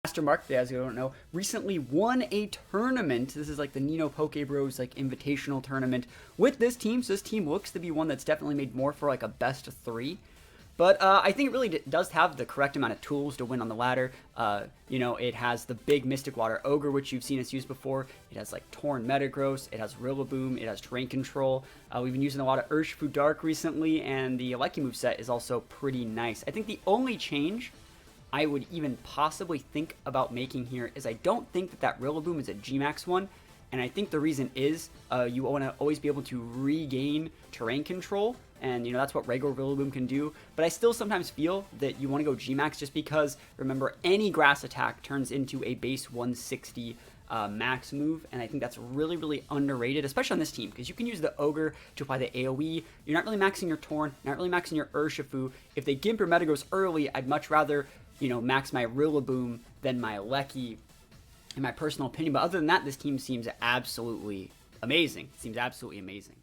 Master Mark, for those who don't know, recently won a tournament. This is like the Nino Poke Bros like invitational tournament with this team. So this team looks to be one that's definitely made more for like a best of 3. But I think it really does have the correct amount of tools to win on the ladder. It has the big Mystic Water Ogre, which you've seen us use before. It has like Torn Metagross. It has Rillaboom. It has Terrain Control. We've been using a lot of Urshifu Dark recently, and the Lucky moveset is also pretty nice. I think the only change I would even possibly think about making here is I don't think that Rillaboom is a Gmax one, and I think the reason is you want to always be able to regain terrain control, and that's what regular Rillaboom can do. But I still sometimes feel that you want to go Gmax just because, remember, any grass attack turns into a base 160 max move, and I think that's really, really underrated, especially on this team, because you can use the Ogre to apply the AoE. You're not really maxing your Torn, not really maxing your Urshifu. If they Gimp or Metagross early, I'd much rather max my Rillaboom than my Lecky, in my personal opinion. But other than that, this team seems absolutely amazing. Seems absolutely amazing.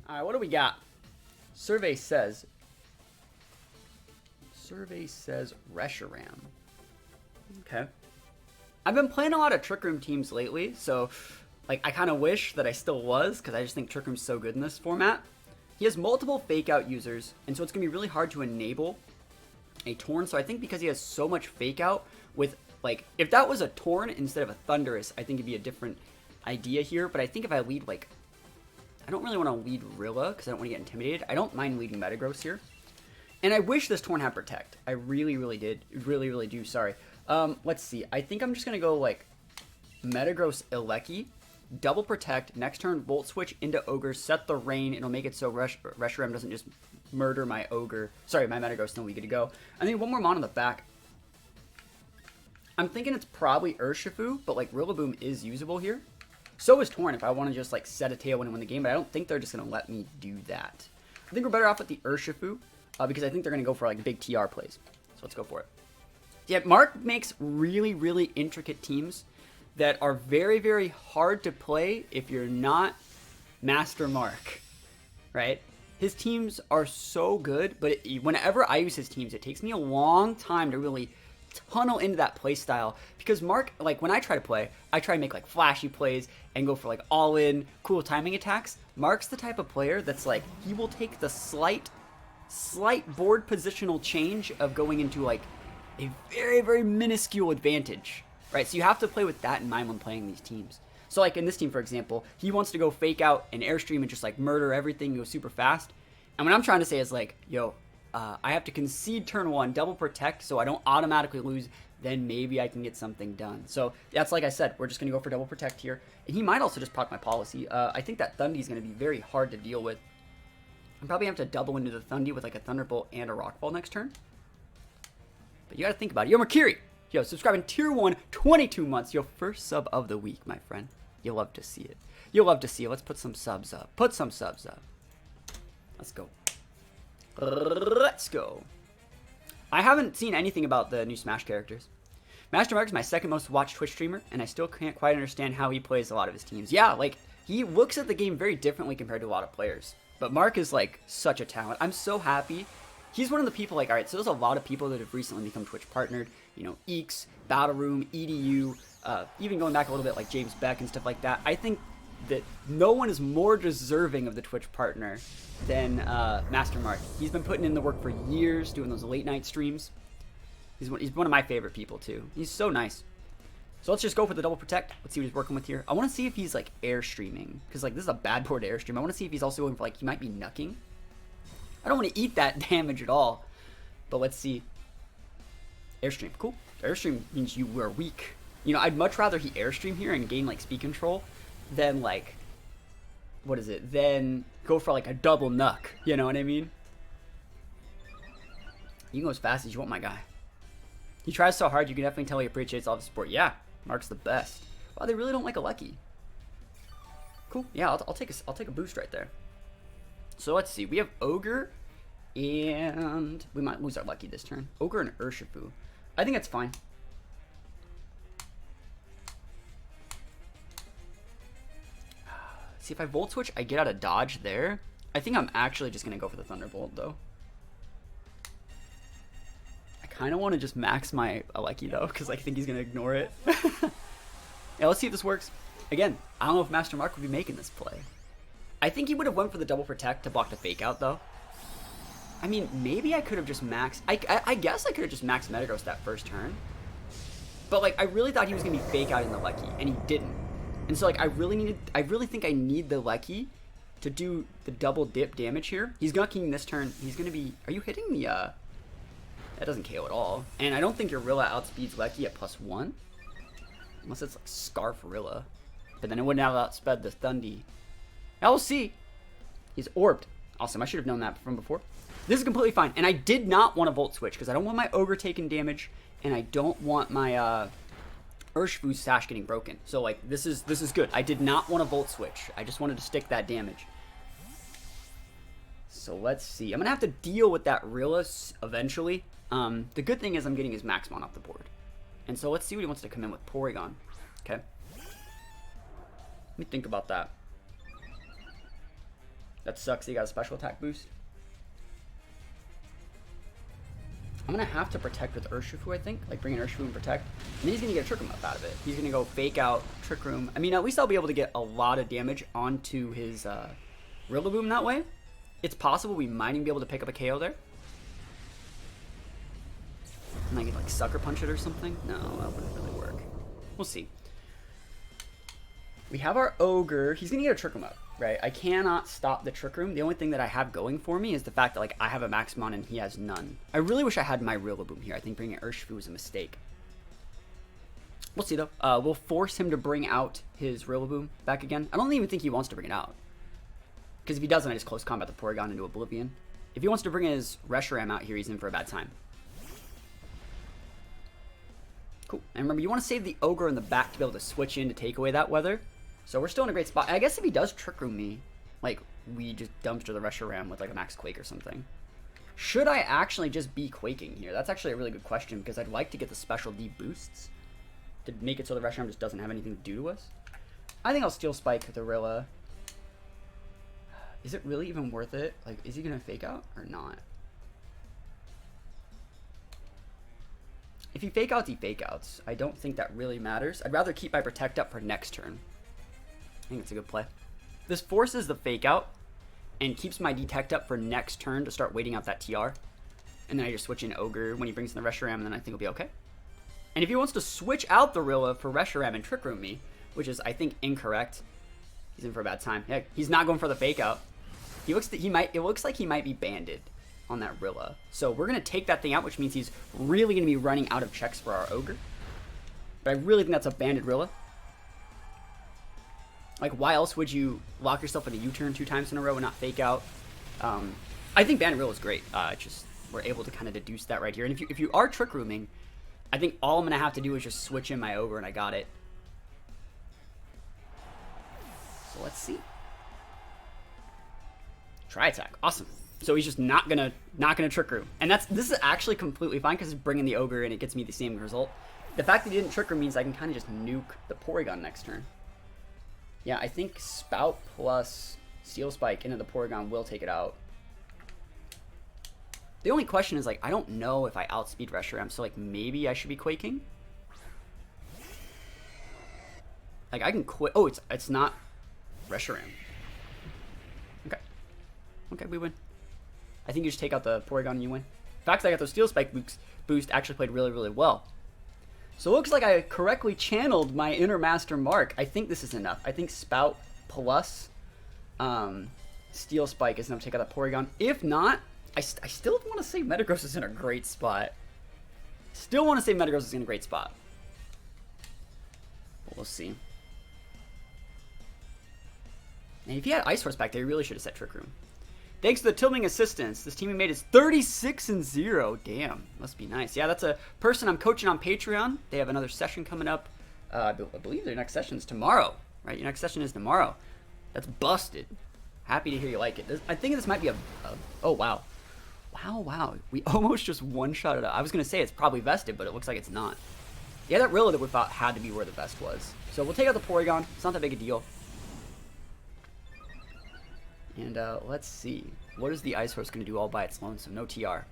All right, what do we got? Survey says Reshiram. Okay. I've been playing a lot of Trick Room teams lately, so I kind of wish that I still was, because I just think Trick Room's so good in this format. He has multiple fake out users, and so it's going to be really hard to enable a Torn. So I think because he has so much fake out with, if that was a Torn instead of a Thundurus, I think it'd be a different idea here. But I think if I lead, I don't really want to lead Rilla because I don't want to get intimidated. I don't mind leading Metagross here. And I wish this Torn had Protect. I really, really did. Really, really do. Sorry. Let's see. I think I'm just going to go, Metagross Ilecky, double Protect, next turn Volt Switch into Ogre, set the Rain. It'll make it so Reshiram doesn't just murder my Ogre. Sorry, my Metagross, and then we get to go. I think one more Mon on the back. I'm thinking it's probably Urshifu, but Rillaboom is usable here. So is Torn if I want to just set a Tailwind and win the game, but I don't think they're just going to let me do that. I think we're better off with the Urshifu, because I think they're going to go for big TR plays. So let's go for it. Yeah, Mark makes really, really intricate teams that are very, very hard to play if you're not Master Mark, right? His teams are so good, but whenever I use his teams, it takes me a long time to really tunnel into that play style, because Mark, when I try to play, I try to make flashy plays and go for all-in cool timing attacks. Mark's the type of player that's he will take the slight board positional change of going into a very, very minuscule advantage, right? So you have to play with that in mind when playing these teams. So in this team, for example, he wants to go fake out and airstream and just murder everything, go super fast. And what I'm trying to say is I have to concede turn 1, double Protect, so I don't automatically lose. Then maybe I can get something done. So that's like I said, we're just going to go for double Protect here. And he might also just proc my Policy. I think that Thundy is going to be very hard to deal with. I'm probably going to have to double into the Thundy with a Thunderbolt and a Rock Ball next turn. But you got to think about it. Yo, Mercury! Yo, subscribing tier 1, 22 months. Your first sub of the week, my friend. You'll love to see it. You'll love to see it. Let's put some subs up. Put some subs up. Let's go. Let's go. I haven't seen anything about the new Smash characters. Master Mark is my second most watched Twitch streamer, and I still can't quite understand how he plays a lot of his teams. Yeah, he looks at the game very differently compared to a lot of players. But Mark is, such a talent. I'm so happy. He's one of the people, alright, so there's a lot of people that have recently become Twitch partnered. Eeks, Battle Room, EDU, even going back a little bit James Beck and stuff like that. I think that no one is more deserving of the Twitch partner than Master Mark. He's been putting in the work for years, doing those late night streams. He's one of my favorite people too. He's so nice. So let's just go for the double Protect. Let's see what he's working with here. I want to see if he's air streaming, because this is a bad board to air stream. I want to see if he's also going for he might be nucking. I don't want to eat that damage at all, but let's see. Airstream, cool. Airstream means you were weak. I'd much rather he airstream here and gain speed control than what is it? Then go for a double nuck. You know what I mean? You can go as fast as you want, my guy. He tries so hard, you can definitely tell he appreciates all the support. Yeah, Mark's the best. Wow, they really don't like a Lucky. Cool. Yeah, I'll take a boost right there. So let's see. We have Ogre, and we might lose our Lucky this turn. Ogre and Urshifu. I think that's fine. See, if I Volt Switch, I get out of dodge there. I think I'm actually just going to go for the Thunderbolt, though. I kind of want to just max my Aleki though, because I think he's going to ignore it. Yeah, let's see if this works. Again, I don't know if Master Mark would be making this play. I think he would have went for the double protect to block the fake out though. I mean, maybe I could have just maxed... I guess I could have just maxed Metagross that first turn. But, like, I really thought he was going to be fake out in the Lecky, and he didn't. And so, like, I really think I need the Lecky to do the double dip damage here. He's Gunking this turn. He's going to be... Are you hitting the, That doesn't KO at all. And I don't think your Rilla outspeeds Lecky at +1. Unless it's, like, Scarf Rilla. But then it wouldn't have outsped the Thundy. Now we'll see. He's orbed. Awesome. I should have known that from before. This is completely fine. And I did not want to Volt Switch because I don't want my Ogre taking damage. And I don't want my Urshifu Sash getting broken. So, like, this is good. I did not want to Volt Switch. I just wanted to stick that damage. So, let's see. I'm going to have to deal with that Rilla eventually. The good thing is I'm getting his Maxmon off the board. And so, let's see what he wants to come in with. Porygon. Okay. Let me think about that. That sucks. He got a special attack boost. I'm going to have to protect with Urshifu, I think. Like, bring in Urshifu and protect. And then he's going to get a Trick Room up out of it. He's going to go fake out Trick Room. I mean, at least I'll be able to get a lot of damage onto his Rillaboom that way. It's possible we might even be able to pick up a KO there. And I can, like, Sucker Punch it or something. No, that wouldn't really work. We'll see. We have our Ogre. He's going to get a Trick Room up, right? I cannot stop the Trick Room. The only thing that I have going for me is the fact that, like, I have a Maxmon and he has none. I really wish I had my Rillaboom here. I think bringing Urshifu was a mistake. We'll see, though. We'll force him to bring out his Rillaboom back again. I don't even think he wants to bring it out. Because if he doesn't, I just close combat the Porygon into Oblivion. If he wants to bring his Reshiram out here, he's in for a bad time. Cool. And remember, you want to save the Ogre in the back to be able to switch in to take away that weather. So we're still in a great spot. I guess if he does Trick Room me, like, we just dumpster the Reshiram with, like, a Max Quake or something. Should I actually just be Quaking here? That's actually a really good question, because I'd like to get the Special D boosts to make it so the Reshiram just doesn't have anything to do to us. I think I'll Steel Spike the Rilla. Is it really even worth it? Like, is he going to Fake Out or not? If he Fake Outs, he Fake Outs. I don't think that really matters. I'd rather keep my Protect up for next turn. I think it's a good play. This forces the Fake Out and keeps my Detect up for next turn to start waiting out that TR. And then I just switch in Ogre when he brings in the Reshiram, and then I think it'll be okay. And if he wants to switch out the Rilla for Reshiram and Trick Room me, which is, I think, incorrect, he's in for a bad time. Yeah, he's not going for the Fake Out. It looks like he might be banded on that Rilla. So we're going to take that thing out, which means he's really going to be running out of checks for our Ogre. But I really think that's a banded Rilla. Like, why else would you lock yourself in a U-turn 2 times in a row and not Fake Out? I think banded Rilla is great. Just we're able to kind of deduce that right here. And if you are Trick Rooming, I think all I'm going to have to do is just switch in my Ogre and I got it. So let's see. Try Attack. Awesome. So he's just not gonna Trick Room. And this is actually completely fine because it's bringing the Ogre and it gets me the same result. The fact that he didn't Trick Room means I can kind of just nuke the Porygon next turn. Yeah, I think Spout plus Steel Spike into the Porygon will take it out. The only question is, like, I don't know if I outspeed Reshiram, so, like, maybe I should be Quaking. Like, I can quit. Oh, it's not Reshiram. Okay. Okay, we win. I think you just take out the Porygon and you win. The fact that I got those Steel Spike boost actually played really, really well. So it looks like I correctly channeled my inner Master Mark. I think this is enough. I think Spout plus Steel Spike is enough to take out that Porygon. If not, I still want to say Metagross is in a great spot. Still want to say Metagross is in a great spot. But we'll see. And if he had Ice Horse back there, he really should have set Trick Room. Thanks to the tilting assistance, this team made is 36-0. Damn, must be nice. Yeah, that's a person I'm coaching on Patreon. They have another session coming up. I believe their next session is tomorrow, right? Your next session is tomorrow. That's busted. Happy to hear you like it. I think this might be oh, wow. Wow. We almost just one-shot it up. I was going to say it's probably vested, but it looks like it's not. Yeah, that Rilla that we thought had to be where the vest was. So we'll take out the Porygon. It's not that big a deal. And let's see. What is the Ice Horse going to do all by its lonesome? No TR.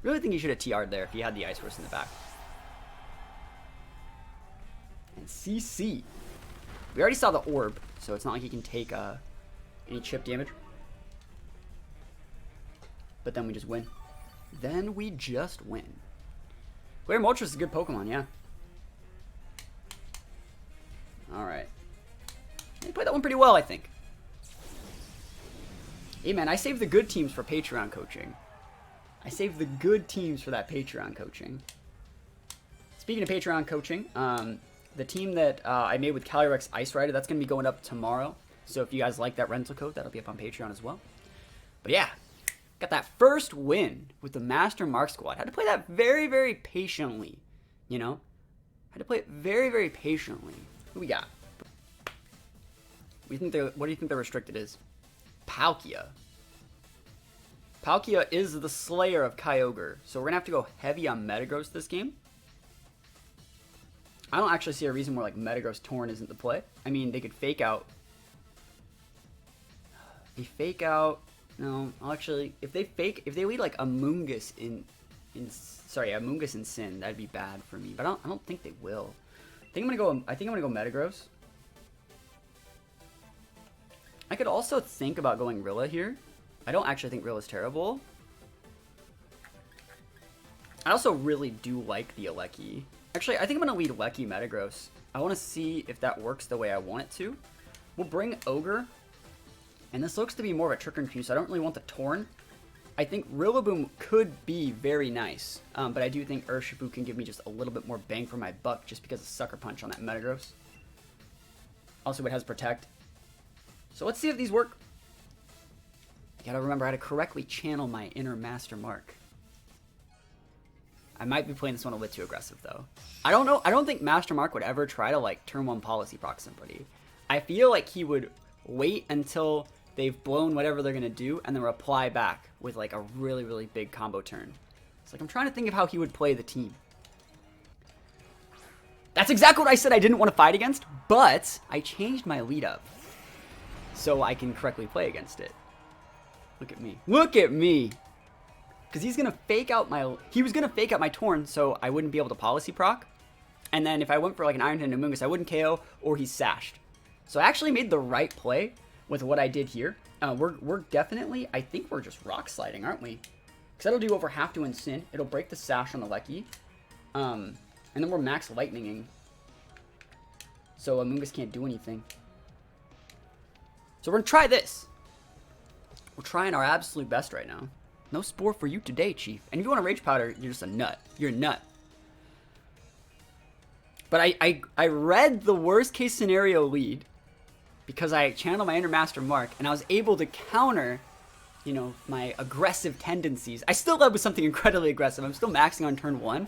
Really think he should have TR'd there if he had the Ice Horse in the back. And CC. We already saw the orb, so it's not like he can take any chip damage. But then we just win. Then we just win. Glacier Moltres is a good Pokemon, yeah. Alright. He played that one pretty well, I think. Hey man, I saved the good teams for Patreon coaching. I saved the good teams for that Patreon coaching. Speaking of Patreon coaching, the team that I made with Calyrex Ice Rider, that's going to be going up tomorrow. So if you guys like that rental code, that'll be up on Patreon as well. But yeah, got that first win with the Master Mark squad. Had to play that very, very patiently, you know? Had to play it very, very patiently. Who we got? What do you think the restricted is? Palkia. Palkia is the slayer of Kyogre. So we're going to have to go heavy on Metagross this game. I don't actually see a reason where like Metagross Torn isn't the play. I mean, they could fake out. They fake out. No, actually, if they lead like Amoonguss Amoonguss in Sin, that'd be bad for me. But I don't think they will. I think I'm gonna go Metagross. I could also think about going Rilla here. I don't actually think Rilla's terrible. I also really do like the Alecki. Actually, I think I'm going to lead Lecky Metagross. I want to see if that works the way I want it to. We'll bring Ogre. And this looks to be more of a Trick or Treat, so I don't really want the Torn. I think Rillaboom could be very nice. But I do think Urshifu can give me just a little bit more bang for my buck just because of Sucker Punch on that Metagross. Also, it has Protect. So let's see if these work. I gotta remember how to correctly channel my inner Master Mark. I might be playing this one a bit too aggressive, though. I don't know. I don't think Master Mark would ever try to, like, turn 1 policy proc somebody. I feel like he would wait until they've blown whatever they're going to do and then reply back with, like, a really, really big combo turn. It's like, I'm trying to think of how he would play the team. That's exactly what I said I didn't want to fight against, but I changed my lead up so I can correctly play against it. Look at me. Look at me! Because he was gonna fake out my Torn, so I wouldn't be able to policy proc. And then if I went for like an Iron Hand Amoonguss, I wouldn't KO, or he's sashed. So I actually made the right play with what I did here. We're definitely, I think we're just rock sliding, aren't we? Because that'll do over half to Sin. It'll break the sash on the Lecky. And then we're max lightninging. So Amoonguss can't do anything. So we're gonna try this. We're trying our absolute best right now. No Spore for you today, Chief. And if you want a Rage Powder, you're just a nut. You're a nut. But I read the worst case scenario lead because I channeled my inner Master Mark and I was able to counter, you know, my aggressive tendencies. I still led with something incredibly aggressive. I'm still maxing on turn 1.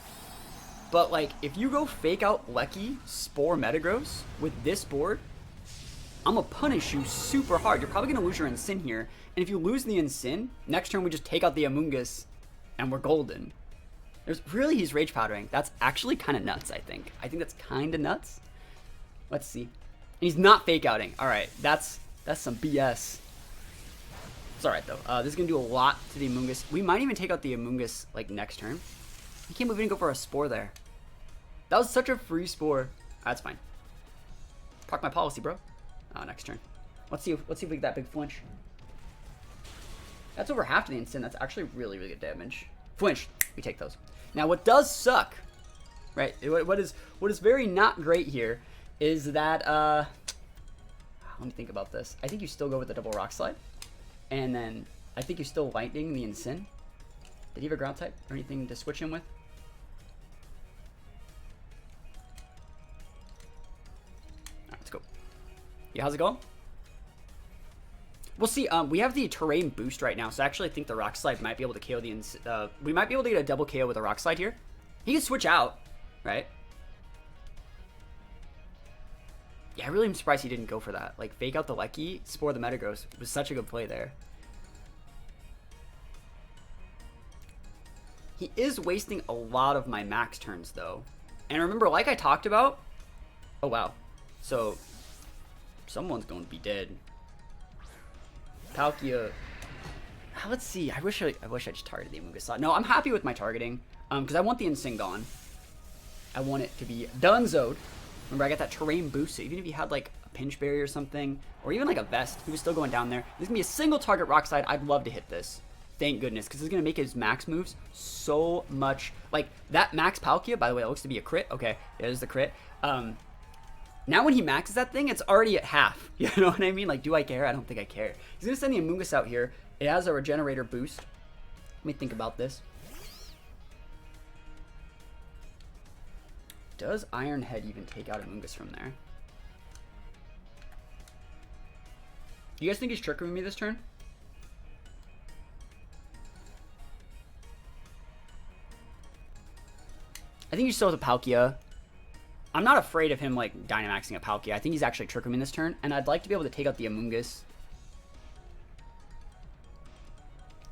But like, if you go fake out Lecky, Spore, Metagross with this board, I'm gonna punish you super hard. You're probably gonna lose your Sin here. And if you lose the Sin, next turn we just take out the Amoonguss and we're golden. He's Rage Powdering. That's actually kind of nuts, I think. I think that's kind of nuts. Let's see. And he's not fake outing. Alright, that's some BS. It's alright though. This is gonna do a lot to the Amoonguss. We might even take out the Amoonguss like next turn. I can't believe we didn't go for a Spore there. That was such a free Spore. That's fine. Proc my policy, bro. Next turn. Let's see if we get that big flinch. That's over half to the Sin. That's actually really, really good damage. Flinch. We take those. Now, what does suck, right? What is very not great here is that, let me think about this. I think you still go with the double Rock Slide. And then I think you still Lightning the Sin. Did he have a ground type or anything to switch him with? Alright, let's go. Yeah, how's it going? We'll see. We have the terrain boost right now, so I actually think the Rock Slide might be able to KO the... we might be able to get a double KO with a Rock Slide here. He can switch out, right? Yeah, I really am surprised he didn't go for that. Like, fake out the Lecky, Spore the Metagross. It was such a good play there. He is wasting a lot of my max turns, though. And remember, like I talked about... Oh, wow. So, someone's going to be dead. Palkia. Let's see. I wish I just targeted the Amoonguss slot. No, I'm happy with my targeting. Because I want the Insane gone. I want it to be donezoed. Remember, I got that terrain boost, so even if he had like a pinch berry or something, or even like a vest, he was still going down there. There's gonna be a single target rock slide. I'd love to hit this. Thank goodness, because it's gonna make his max moves so much. Like that max Palkia, by the way, it looks to be a crit. Okay, there's the crit. Now when he maxes that thing, it's already at half. You know what I mean? Like, do I care? I don't think I care. He's gonna send the Amoonguss out here. It has a regenerator boost. Let me think about this. Does Iron Head even take out Amoonguss from there? Do you guys think he's tricking me this turn? I think he's still with a Palkia. I'm not afraid of him like Dynamaxing a Palkia. I think he's actually tricking me this turn, and I'd like to be able to take out the Amoonguss.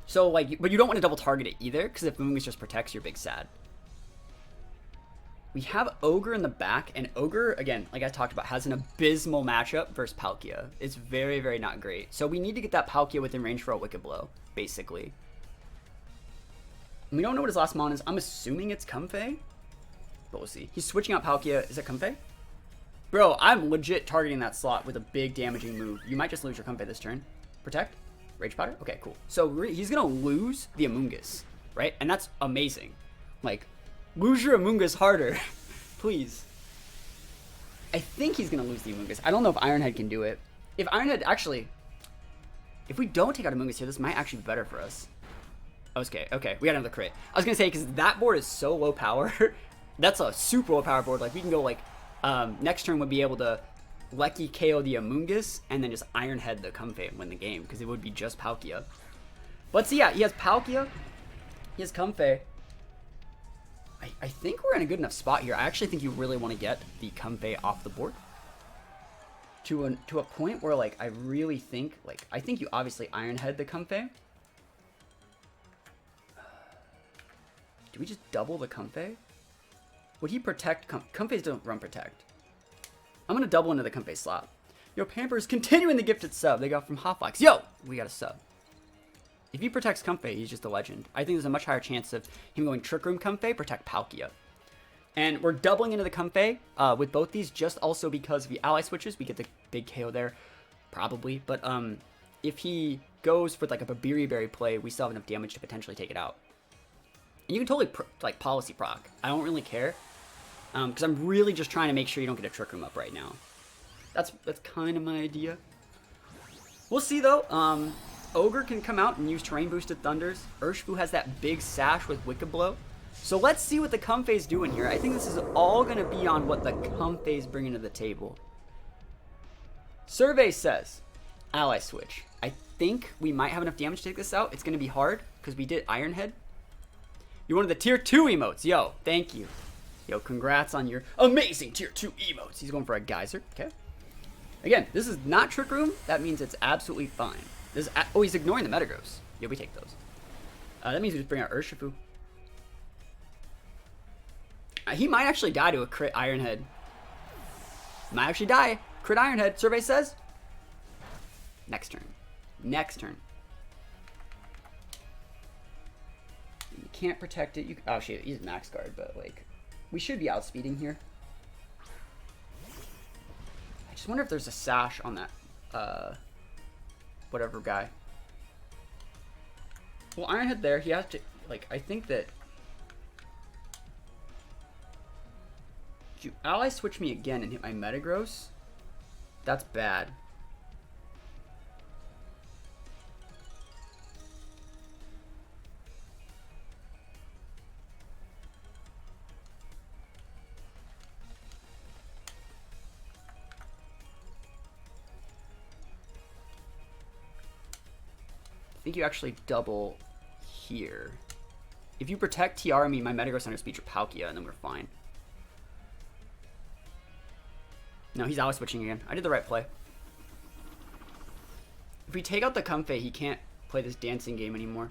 So like, but you don't want to double target it either, because if Amoonguss just protects, you're big sad. We have Ogre in the back, and Ogre, again, like I talked about, has an abysmal matchup versus Palkia. It's very, very not great. So we need to get that Palkia within range for a Wicked Blow, basically. And we don't know what his last mon is. I'm assuming it's Comfey, but we'll see. He's switching out Palkia. Is it Comfey? Bro, I'm legit targeting that slot with a big damaging move. You might just lose your Comfey this turn. Protect? Rage Powder? Okay, cool. So he's going to lose the Amoonguss, right? And that's amazing. Like, lose your Amoonguss harder, please. I think he's going to lose the Amoonguss. I don't know if Ironhead can do it. If Ironhead, actually, if we don't take out Amoonguss here, this might actually be better for us. Okay, we got another crit. I was going to say, because that board is so low power, that's a super low power board. Like, we can go, like, next turn would be able to Lecky KO the Amoonguss, and then just Ironhead the Comfey and win the game, because it would be just Palkia. But see, yeah, he has Palkia, he has Comfey. I think we're in a good enough spot here. I actually think you really want to get the Comfey off the board to a point where, like, I really think, like, I think you obviously Ironhead the Comfey. Do we just double the Comfey? Would he protect? Comfeys don't run protect. I'm going to double into the Comfey slot. Yo, Pampers continuing the gifted sub they got from Hotfox. Yo, we got a sub. If he protects Comfey, he's just a legend. I think there's a much higher chance of him going Trick Room Comfey, protect Palkia. And we're doubling into the Comfey with both these, just also because if he ally switches, we get the big KO there, probably. But if he goes with like a Babiri Berry play, we still have enough damage to potentially take it out. And you can totally like policy proc. I don't really care, because I'm really just trying to make sure you don't get a Trick Room up right now. That's kind of my idea. We'll see though. Ogre can come out and use Terrain Boosted Thunders. Urshifu has that big sash with Wicked Blow. So let's see what the Comfey's doing here. I think this is all going to be on what the Comfey's bringing to the table. Survey says, ally switch. I think we might have enough damage to take this out. It's going to be hard because we did Ironhead. You're one of the tier 2 emotes. Yo, thank you. Yo, congrats on your amazing tier 2 emotes. He's going for a Geyser. Okay. Again, this is not Trick Room. That means it's absolutely fine. This is oh, he's ignoring the Metagross. Yeah, we take those. That means we just bring out Urshifu. He might actually die to a crit Ironhead. Might actually die. Crit Ironhead. Survey says. Next turn. Next turn. You can't protect it. Oh shit, he's max guard, but like, we should be outspeeding here. I just wonder if there's a sash on that. Whatever guy. Well, Ironhead there, he has to, like, I think that... Did you ally switch me again and hit my Metagross? That's bad. I think you actually double here. If you protect Tiara me, my Metagross under speech or Palkia, and then we're fine. No, he's ally switching again. I did the right play. If we take out the Comfey, he can't play this dancing game anymore.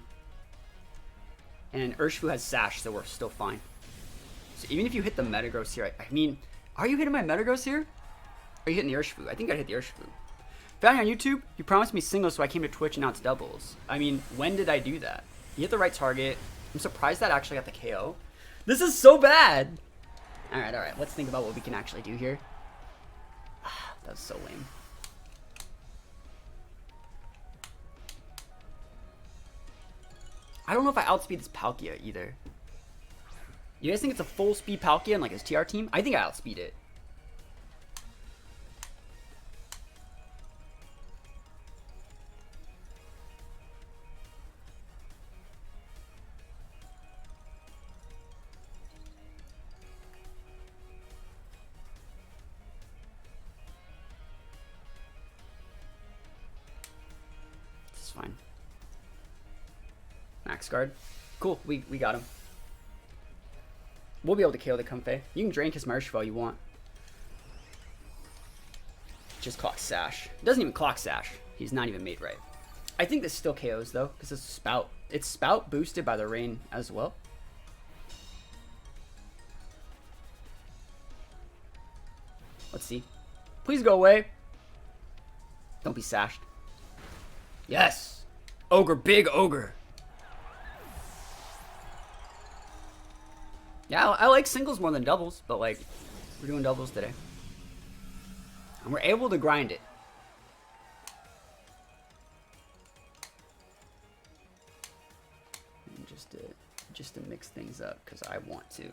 And Urshifu has Sash, so we're still fine. So even if you hit the Metagross here, I mean, are you hitting my Metagross here? Or are you hitting the Urshifu? I think I'd hit the Urshifu. Found you on YouTube? You promised me singles, so I came to Twitch and now it's doubles. I mean, when did I do that? You hit the right target. I'm surprised that actually got the KO. This is so bad. All right. Let's think about what we can actually do here. That was so lame. I don't know if I outspeed this Palkia either. You guys think it's a full speed Palkia in like his TR team? I think I outspeed it. This is fine. Max guard. Cool, we got him. We'll be able to KO the Comfey. You can drain kiss my Urshifu all you want. Just clock Sash. It doesn't even clock Sash. He's not even made right. I think this still KOs though, because it's Spout. It's Spout boosted by the rain as well. Let's see. Please go away. Don't be sashed. Yes! Ogre, big ogre. Yeah, I like singles more than doubles, but like, we're doing doubles today. And we're able to grind it. And just to mix things up, because I want to.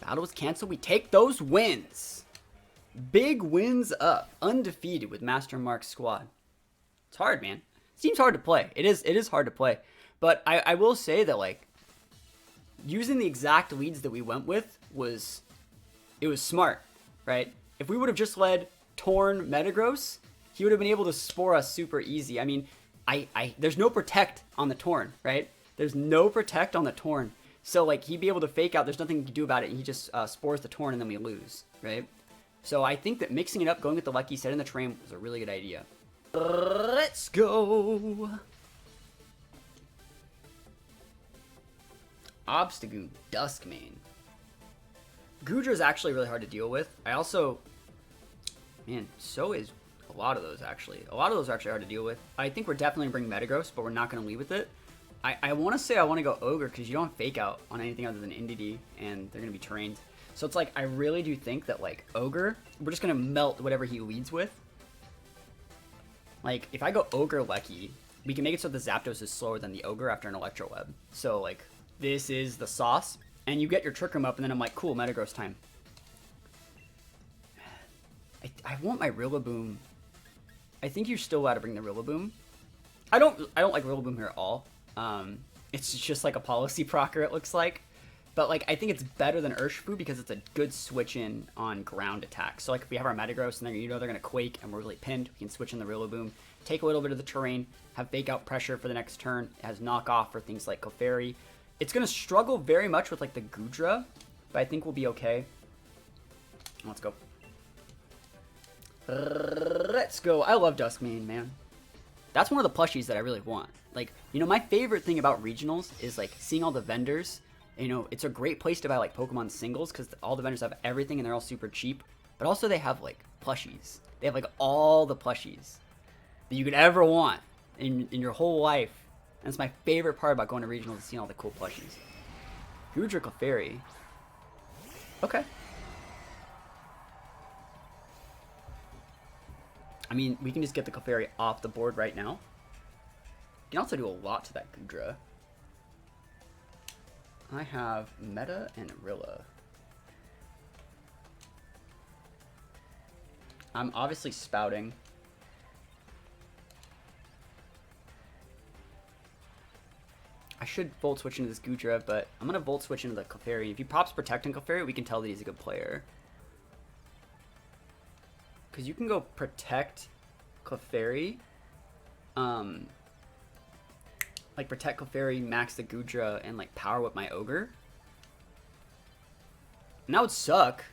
Battle was canceled. We take those wins. Big wins up. Undefeated with Master Mark's squad. It's hard, man. Seems hard to play. It is hard to play. But I will say that, like, using the exact leads that we went with was smart, right? If we would have just led Torn Metagross, he would have been able to spore us super easy. I mean, there's no protect on the Torn, right? There's no protect on the Torn. So, like, he'd be able to fake out. There's nothing he can do about it. He just spores the Torn and then we lose, right? So I think that mixing it up, going with the Lucky, setting the terrain was a really good idea. Let's go. Obstagoon, Duskmane. Goodra is actually really hard to deal with. I also, man, so is a lot of those actually. A lot of those are actually hard to deal with. I think we're definitely going to bring Metagross, but we're not going to lead with it. I want to say I want to go Ogre because you don't have Fake Out on anything other than Indeedee, and they're going to be terrained. So it's like, I really do think that, like, Ogre, we're just going to melt whatever he leads with. Like, if I go Ogre Lucky, we can make it so the Zapdos is slower than the Ogre after an Electro Web. So, like, this is the sauce, and you get your Trick Room up, and then I'm like, cool, Metagross time. I want my Rillaboom. I think you're still allowed to bring the Rillaboom. I don't like Rillaboom here at all. It's just like a policy procker, it looks like. But, like, I think it's better than Urshifu because it's a good switch in on ground attacks. So, like, if we have our Metagross and they're going to Quake and we're really pinned, we can switch in the Rillaboom, take a little bit of the terrain, have Fake Out pressure for the next turn. It has knockoff for things like Clefairy. It's going to struggle very much with, like, the Goodra, but I think we'll be okay. Let's go. Let's go. I love Duskmane, man. That's one of the plushies that I really want. Like, you know, my favorite thing about regionals is, like, seeing all the vendors. You know, it's a great place to buy, like, Pokemon singles because all the vendors have everything and they're all super cheap. But also they have, like, plushies. They have, like, all the plushies that you could ever want in your whole life. And it's my favorite part about going to regionals is seeing all the cool plushies. Goodra Clefairy. Okay. I mean, we can just get the Clefairy off the board right now. You can also do a lot to that Goodra. I have Meta and Rilla. I'm obviously spouting. I should Volt Switch into this Goodra, but I'm going to Volt Switch into the Clefairy. If he pops Protect on Clefairy, we can tell that he's a good player. Because you can go Protect Clefairy. Like, Protect Clefairy, max the Goodra, and, like, Power Whip my Ogre. And that would suck,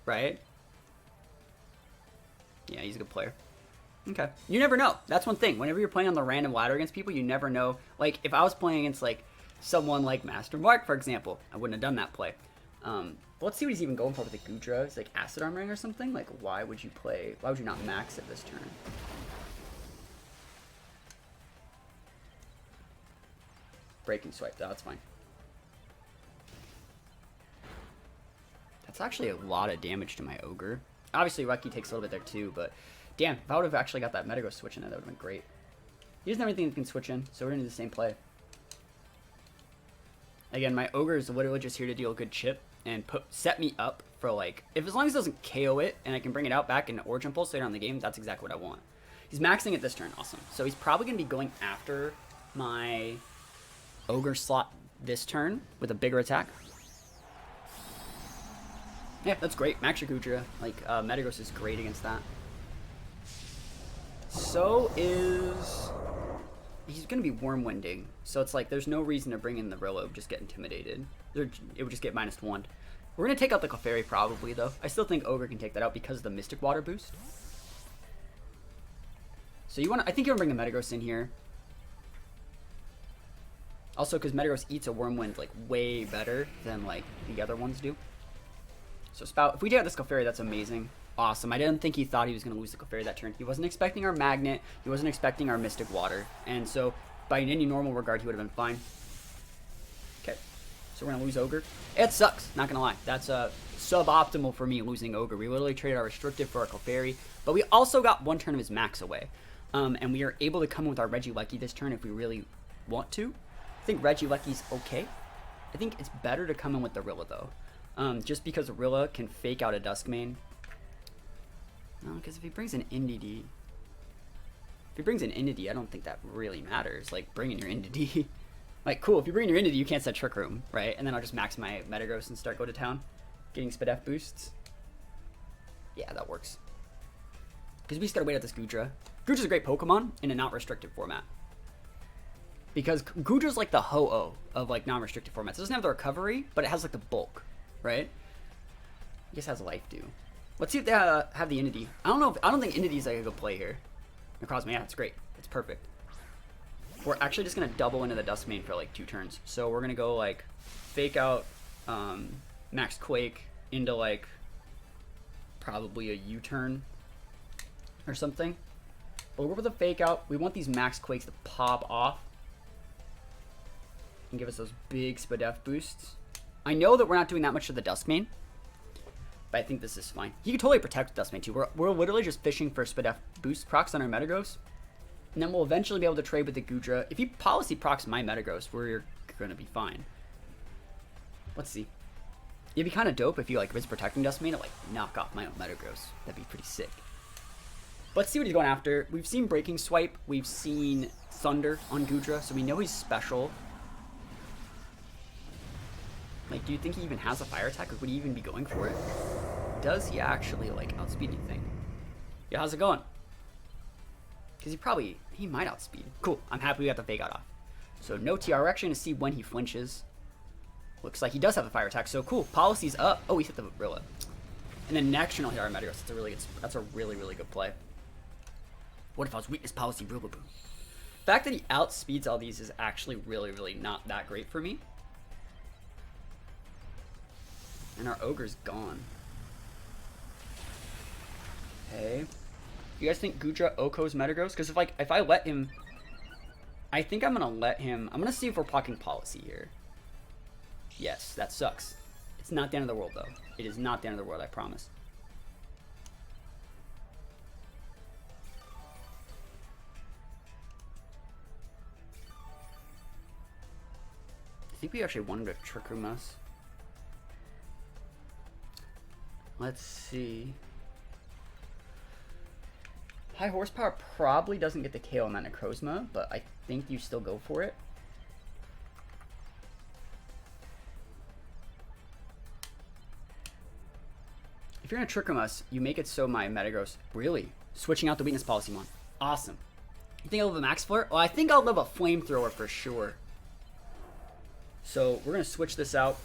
right? Yeah, he's a good player. Okay. You never know. That's one thing. Whenever you're playing on the random ladder against people, you never know. Like, if I was playing against, like, someone like Master Mark, for example, I wouldn't have done that play. But let's see what he's even going for with the Gudra. It's like Acid Armoring or something. Like, why would you not max it this turn? Breaking Swipe, that's fine. That's actually a lot of damage to my Ogre. Obviously, Reki takes a little bit there too, but damn, if I would have actually got that Metagross switch in there, that would have been great. He doesn't have anything that can switch in, so we're going to do the same play. Again, my Ogre is literally just here to deal a good chip and set me up for, like, as long as it doesn't KO it and I can bring it out back into Origin Pulse later on in the game, that's exactly what I want. He's maxing it this turn, awesome. So he's probably going to be going after my Ogre slot this turn with a bigger attack. Yeah, that's great. Max your Gudra. Like, Metagross is great against that. So is... He's going to be Wormwinding. So it's like, there's no reason to bring in the Rillo, just get intimidated. It would just get -1. We're going to take out the Clefairy probably, though. I still think Ogre can take that out because of the Mystic Water boost. So I think you want to bring the Metagross in here. Also, because Metagross eats a Wormwind, like, way better than, like, the other ones do. So Spout, if we take out this Clefairy, that's amazing. Awesome. I didn't think he thought he was going to lose the Clefairy that turn. He wasn't expecting our Magnet. He wasn't expecting our Mystic Water. And so, by any normal regard, he would have been fine. Okay. So we're going to lose Ogre. It sucks. Not going to lie. That's suboptimal for me, losing Ogre. We literally traded our Restrictive for our Clefairy. But we also got one turn of his max away. And we are able to come in with our Regieleki this turn if we really want to. I think Regieleki's okay. I think it's better to come in with the Rilla, though. Just because Rilla can fake out a Duskmane. No, because if he brings an Indeedee... If he brings an Indeedee, I don't think that really matters. Like, bringing your Indeedee... like, cool, if you bring your Indeedee, you can't set Trick Room, right? And then I'll just max my Metagross and start go to town. Getting Spadef boosts. Yeah, that works. Because we just gotta wait out this Gudra. Gudra's a great Pokemon in a not restricted format. Because Gudra's like the Ho-Oh of, like, non-restricted formats. It doesn't have the recovery, but it has, like, the bulk, right? I guess it has Life Dew. Let's see if they have the Indeedee. I don't think Indeedee's like a good play here. Necrozma, yeah, it's great. It's perfect. We're actually just gonna double into the Duskmane for like 2 turns. So we're gonna go like fake out Max Quake into like probably a U-turn or something. But we're with a fake out. We want these Max Quakes to pop off and give us those big Spadef boosts. I know that we're not doing that much to the Duskmane, but I think this is fine. He can totally protect Duskmane too. We're literally just fishing for Spadef boost procs on our Metagross. And then we'll eventually be able to trade with the Gudra. If he policy procs my Metagross, we're going to be fine. Let's see. It'd be kind of dope if you like was protecting Duskmane to like knock off my own Metagross. That'd be pretty sick. Let's see what he's going after. We've seen Breaking Swipe. We've seen Thunder on Gudra, so we know he's special. Like, do you think he even has a fire attack, or would he even be going for it? Does he actually, like, outspeed anything? Yeah, how's it going? Because he might outspeed. Cool, I'm happy we got the fake out off. So no TR, we're actually going to see when he flinches. Looks like he does have a fire attack, so cool. Policy's up. Oh, he hit the Rilla. And then next turn he'll hit our Metagross. That's a really, really good play. What if I was weakness policy Rillaboom? The fact that he outspeeds all these is actually really, really not that great for me. And our Ogre's gone. Okay. You guys think Gudra Oko's Metagross? Because if I let him... I think I'm going to let him... I'm going to see if we're blocking policy here. Yes, that sucks. It's not the end of the world, though. It is not the end of the world, I promise. I think we actually wanted to Trick Room us. Let's see. High Horsepower probably doesn't get the KO on that Necrozma, but I think you still go for it. If you're going to Trick Room us, you make it so my Metagross, really, switching out the weakness policy one. Awesome. You think I'll live a Max Flare? Well, I think I'll live a Flamethrower for sure. So we're going to switch this out.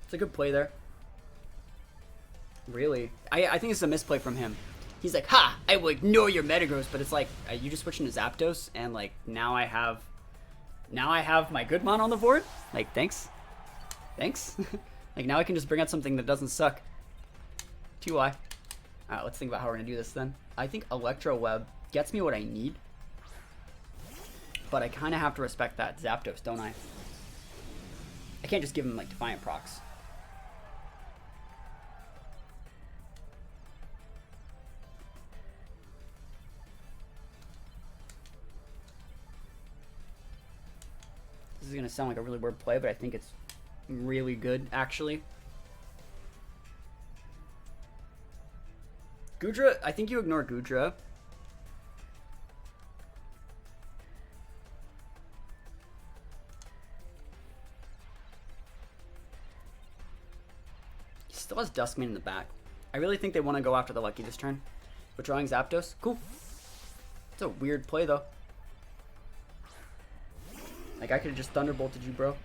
It's a good play there. Really. I think it's a misplay from him. He's like, ha! I will ignore your Metagross, but it's like, you just switched into Zapdos, and like, now I have my Goodmon on the board? Like, thanks. Thanks. Like, now I can just bring out something that doesn't suck. TY. Alright, let's think about how we're going to do this then. I think Electro Web gets me what I need. But I kind of have to respect that Zapdos, don't I? I can't just give him, like, Defiant procs. This is going to sound like a really weird play, but I think it's really good, actually. Goodra, I think you ignore Goodra. He still has Duskmane in the back. I really think they want to go after the Lucky this turn. Withdrawing Zapdos. Cool. It's a weird play, though. Like, I could have just Thunderbolted you, bro.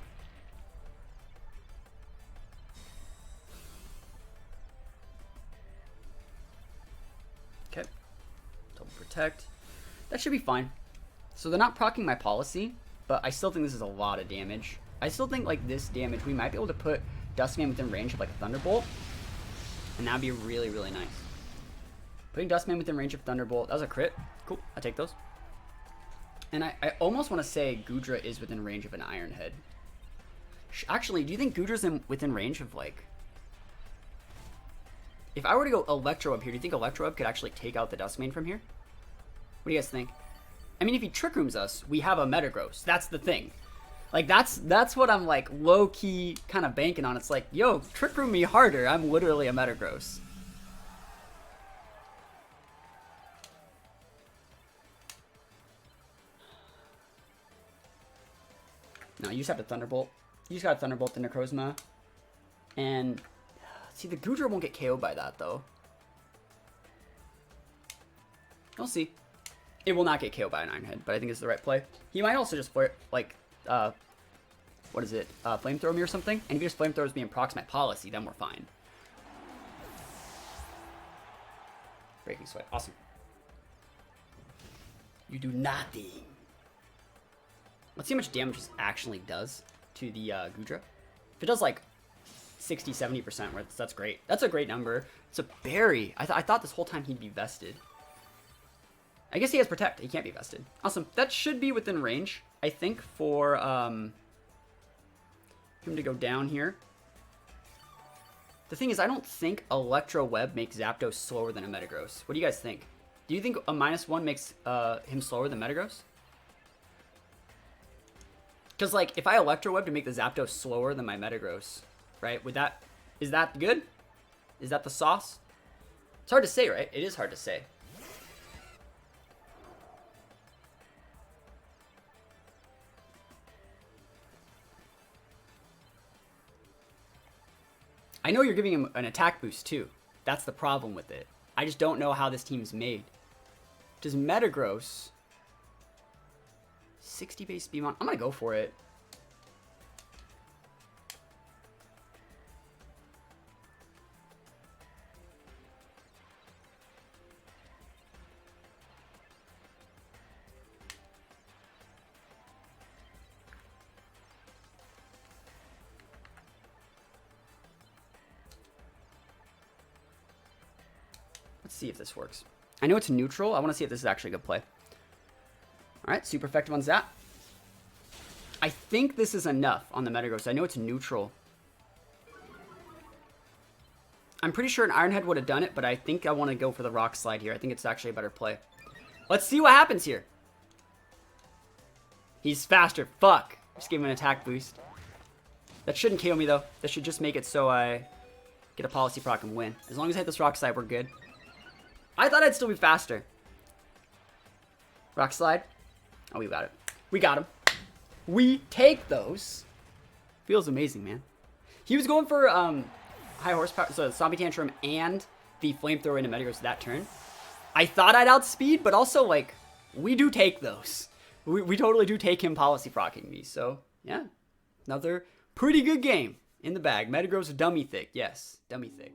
Okay. Double Protect. That should be fine. So they're not proccing my policy, but I still think this is a lot of damage. I still think, like, this damage, we might be able to put Duskmane within range of, like, a Thunderbolt. And that'd be really, really nice. Putting Duskmane within range of Thunderbolt. That was a crit. Cool. I'll take those. And I almost want to say Goodra is within range of an Iron Head. Actually, do you think Goodra's within range of, like... If I were to go Electro up here, do you think Electro up could actually take out the Duskmane from here? What do you guys think? I mean, if he Trick Rooms us, we have a Metagross. That's the thing. Like, that's what I'm, like, low-key kind of banking on. It's like, yo, Trick Room me harder. I'm literally a Metagross. No, you just have to Thunderbolt. You just got to Thunderbolt the Necrozma. And, see, the Goodra won't get KO'd by that, though. We'll see. It will not get KO'd by an Iron Head, but I think it's the right play. He might also just, like, what is it? Flamethrow me or something? And if he just Flamethrows me and procs my policy, then we're fine. Breaking Sweat. Awesome. You do nothing. Let's see how much damage this actually does to the Goodra. If it does like 60, 70% worth, that's great. That's a great number. It's a berry. I thought this whole time he'd be vested. I guess he has Protect. He can't be vested. Awesome. That should be within range, I think, for him to go down here. The thing is, I don't think Electro Web makes Zapdos slower than a Metagross. What do you guys think? Do you think a -1 makes him slower than Metagross? Because, like, if I Electro Web to make the Zapdos slower than my Metagross, right? Is that good? Is that the sauce? It's hard to say, right? It is hard to say. I know you're giving him an attack boost, too. That's the problem with it. I just don't know how this team's made. Does Metagross... 60 base Beamon. I'm going to go for it. Let's see if this works. I know it's neutral. I want to see if this is actually a good play. Alright, super effective on Zap. I think this is enough on the Metagross. I know it's neutral. I'm pretty sure an Iron Head would have done it, but I think I want to go for the Rock Slide here. I think it's actually a better play. Let's see what happens here. He's faster. Fuck. Just gave him an attack boost. That shouldn't KO me, though. That should just make it so I get a Policy Proc and win. As long as I hit this Rock Slide, we're good. I thought I'd still be faster. Rock Slide. Oh, we got it. We got him. We take those. Feels amazing, man. He was going for high horsepower, so Zombie Tantrum and the Flamethrower into Metagross that turn. I thought I'd outspeed, but also, like, we do take those. We totally do take him policy procking me. So, yeah. Another pretty good game in the bag. Metagross dummy thick. Yes, dummy thick.